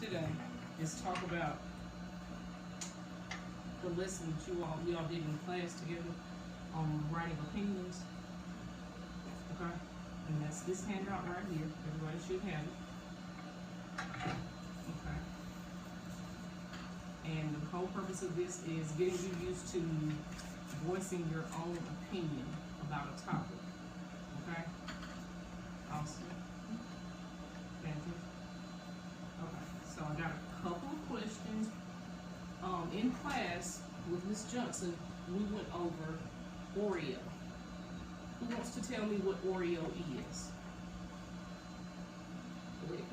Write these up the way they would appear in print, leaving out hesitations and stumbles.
today is talk about the lesson that we all did in class together on writing opinions. Okay? And that's this handout right here. Everybody should have it. Okay. And the whole purpose of this is getting you used to voicing your own opinion about a topic. Okay? Awesome. Thank you. Okay, so I got a couple of questions. In class with Miss Johnson, we went over Oreo. Who wants to tell me what Oreo is? Go ahead,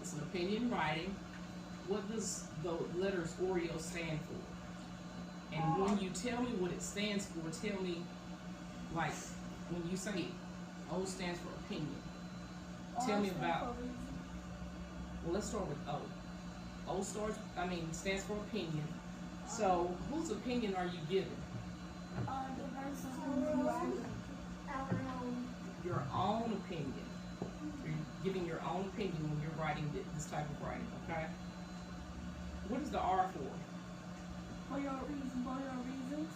it's an opinion writing. What does the letters Oreo stand for? And when you tell me what it stands for, tell me, like, when you say O stands for opinion, tell me about, well, let's start with O. O stands for opinion. So, whose opinion are you giving? Your own opinion. You're giving your own opinion when you're writing this type of writing, okay? What is the R for? For your reason.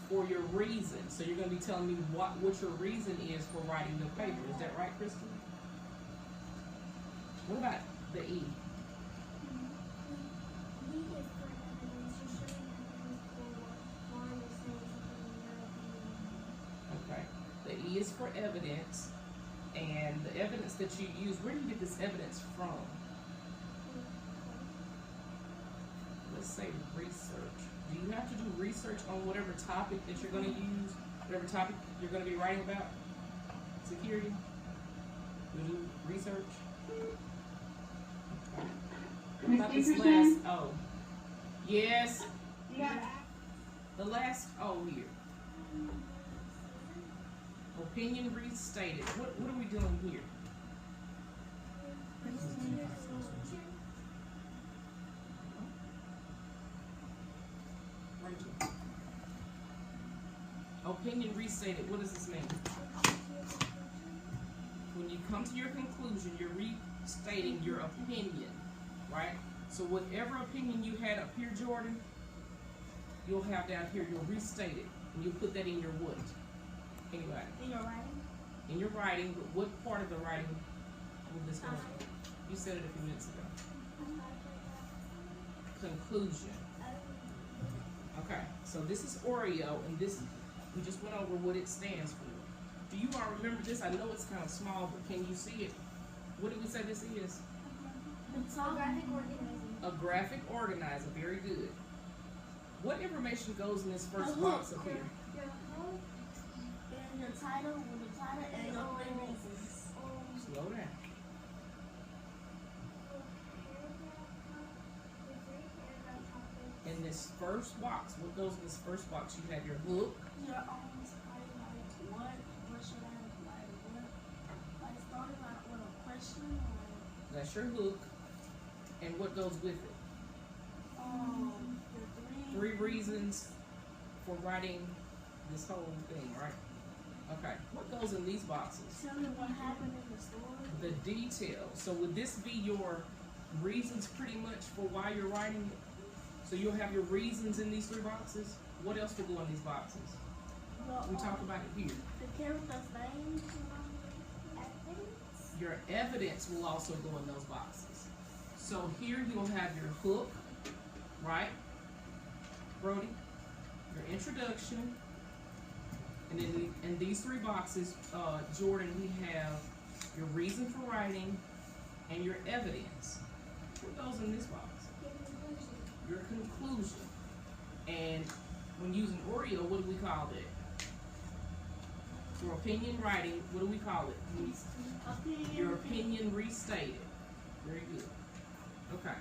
For your reason. So you're going to be telling me what your reason is for writing the paper. Is that right, Kristen? What about the E? Okay. The E is for evidence. And the evidence that you use, where do you get this evidence from? Let's say research. Do you have to do research on whatever topic that you're going to use? Whatever topic you're going to be writing about? Security? You do research? Okay. What about this last O? Yes? The last O here. Opinion restated. What are we doing here? Opinion restated. What does this mean? When you come to your conclusion, you're restating your opinion, right? So whatever opinion you had up here, Jordan, you'll have down here, you'll restate it, and you'll put that in your what? Anybody? In your writing? In your writing, but what part of the writing will this go into? You said it a few minutes ago. Conclusion. Okay, so this is Oreo, and this, we just went over what it stands for. Do you all remember this? I know it's kind of small, but can you see it? What did we say this is? A graphic organizer. A graphic organizer, very good. What information goes in this first box up here? And your title, and your reasons. Slow down. In this first box, what goes in this first box? You have your hook. Your own title, like what should I like what? Like starting like with a question. That's your hook. And what goes with it? Your three reasons for writing this whole thing, right? Okay. What goes in these boxes? Tell me what happened in the story. The details. So would this be your reasons pretty much for why you're writing it? So you'll have your reasons in these three boxes. What else will go in these boxes? We talked about it here. The character's name. Your evidence will also go in those boxes. So here you'll have your hook, right? Brody, your introduction, and then in these three boxes, Jordan, we have your reason for writing and your evidence. What goes in this box? Your conclusion. And when using Oreo, what do we call that? For opinion writing, what do we call it? Your opinion restated. Very good. Okay.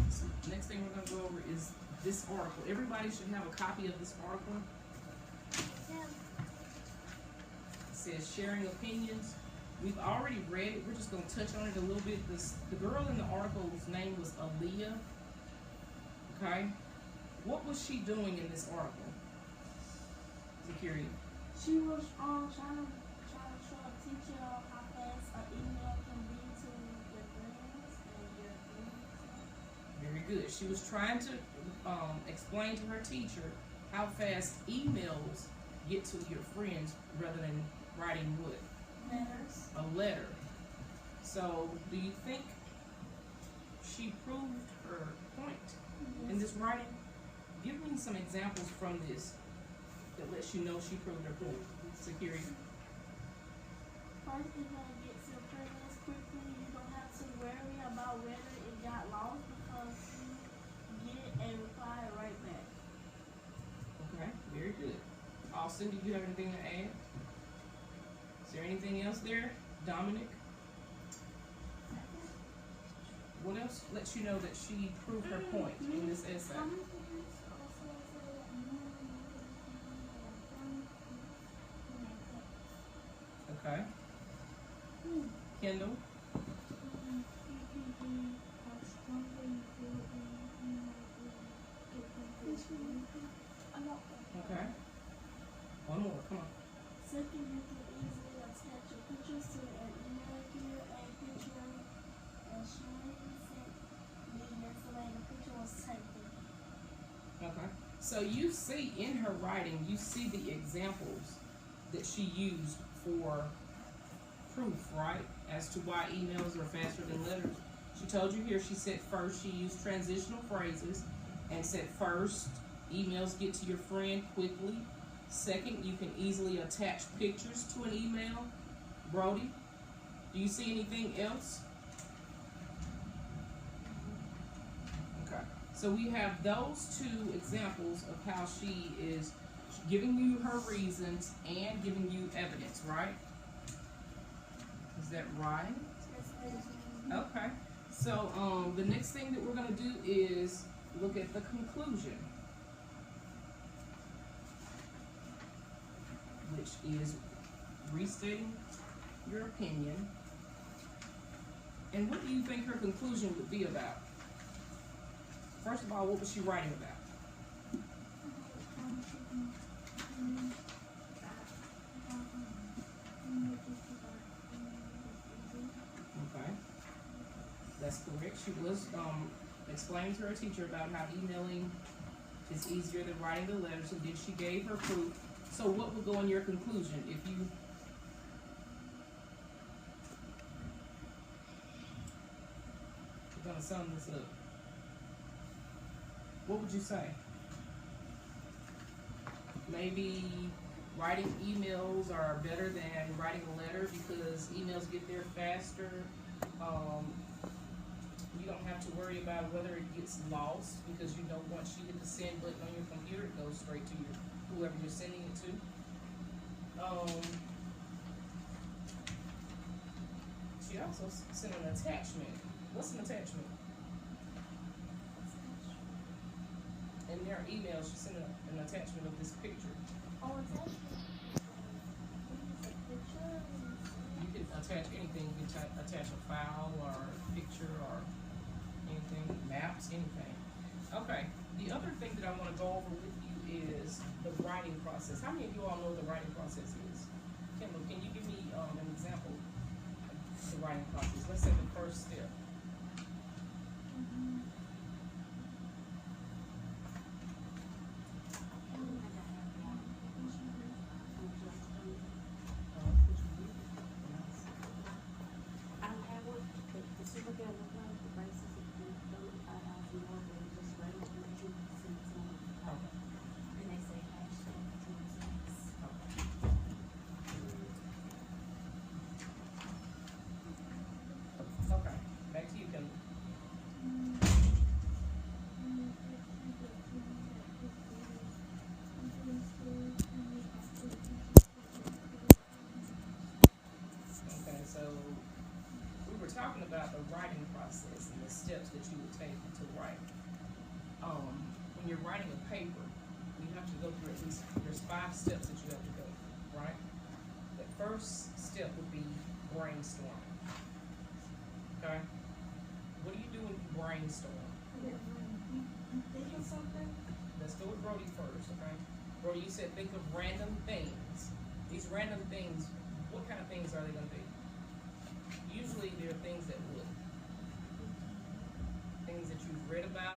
So next thing we're going to go over is this article. Everybody should have a copy of this article. It says sharing opinions. We've already read it. We're just going to touch on it a little bit. The girl in the article's name was Aaliyah. Okay? What was she doing in this article? Security. She was trying to show a teacher how she was trying to explain to her teacher how fast emails get to your friends rather than writing what? Letters. A letter. So, do you think she proved her point in this writing? Give me some examples from this that lets you know she proved her point. Security. First, you're gonna get to your friends quickly. You don't have to worry about whether it got lost because you get a reply right back. Okay, very good. Austin, do you have anything to add? Is there anything else there? Dominic? What else lets you know that she proved her point in this essay? Okay. Kendall? Okay. One more, come on. Second, you can easily attach your pictures to an email here. A picture and showing sent me yesterday. The picture was taken. Okay. So you see in her writing, you see the examples that she used for proof, right? As to why emails are faster than letters. She told you here, she said first, she used transitional phrases and said first, emails get to your friend quickly. Second, you can easily attach pictures to an email. Brody, do you see anything else? Okay. So we have those two examples of how she is giving you her reasons and giving you evidence, right? Is that right? Okay. So the next thing that we're going to do is look at the conclusion, which is restating your opinion. And what do you think her conclusion would be about? First of all, what was she writing about? Okay, that's correct. She was explaining to her teacher about how emailing is easier than writing the letters, and then she gave her proof. So what would go in your conclusion if you gonna sum this up? What would you say? Maybe writing emails are better than writing a letter because emails get there faster. You don't have to worry about whether it gets lost because you know once you hit the send button on your computer, it goes straight to your whoever you're sending it to. She also sent an attachment. What's an attachment? In their email, she sent an attachment of this picture. Oh, attachment. You can attach anything. You can attach a file or a picture or anything, maps, anything. Okay. The other thing that I want to go over with you is the writing process. How many of you all know what the writing process is? Kendall, can you give me an example of the writing process? Let's say the first step. Okay, back to you, Kendall. Okay, so we were talking about the writing process and the steps that you would take to write. When you're writing a paper, you have to go through at least, there's 5 steps that you have to go through, right? The first step would be brainstorming. Okay? What do you do when you brainstorm? Think of something? Let's go with Brody first, okay? Brody, you said think of random things. These random things, what kind of things are they going to be? Usually they're things that would. Things that you've read about.